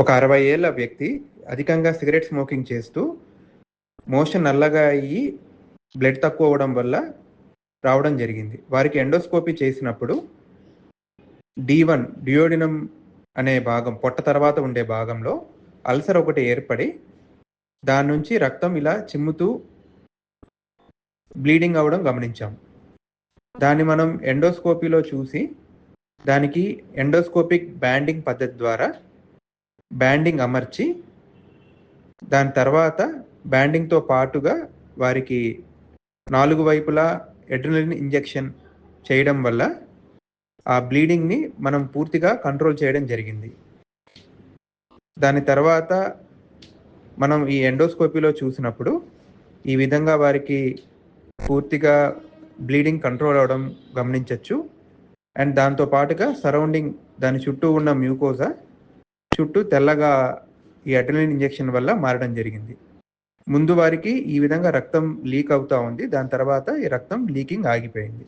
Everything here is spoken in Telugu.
ఒక 60 ఏళ్ల వ్యక్తి అధికంగా సిగరెట్ స్మోకింగ్ చేస్తూ మోషన్ నల్లగా అయ్యి బ్లడ్ తక్కువ అవ్వడం వల్ల రావడం జరిగింది. వారికి ఎండోస్కోపీ చేసినప్పుడు డియోడినం అనే భాగం పొట్ట తర్వాత ఉండే భాగంలో అల్సర్ ఒకటి ఏర్పడి దాని నుంచి రక్తం ఇలా చిమ్ముతూ బ్లీడింగ్ అవ్వడం గమనించాం. దాన్ని మనం ఎండోస్కోపీలో చూసి దానికి ఎండోస్కోపిక్ బ్యాండింగ్ పద్ధతి ద్వారా బ్యాండింగ్ అమర్చి దాని తర్వాత బ్యాండింగ్తో పాటుగా వారికి 4 వైపులా అడ్రినలిన్ ఇంజెక్షన్ చేయడం వల్ల ఆ బ్లీడింగ్ని మనం పూర్తిగా కంట్రోల్ చేయడం జరిగింది. దాని తర్వాత మనం ఈ ఎండోస్కోపీలో చూసినప్పుడు ఈ విధంగా వారికి పూర్తిగా బ్లీడింగ్ కంట్రోల్ అవ్వడం గమనించవచ్చు. అండ్ దాంతో పాటుగా సరౌండింగ్ దాని చుట్టూ ఉన్న మ్యూకోజా చుట్టూ తెల్లగా ఈ అడ్రినలిన్ ఇంజెక్షన్ వల్ల మారడం జరిగింది. ముందు వారికి ఈ విధంగా రక్తం లీక్ అవుతా ఉంది. దాని తర్వాత ఈ రక్తం లీకింగ్ ఆగిపోయింది.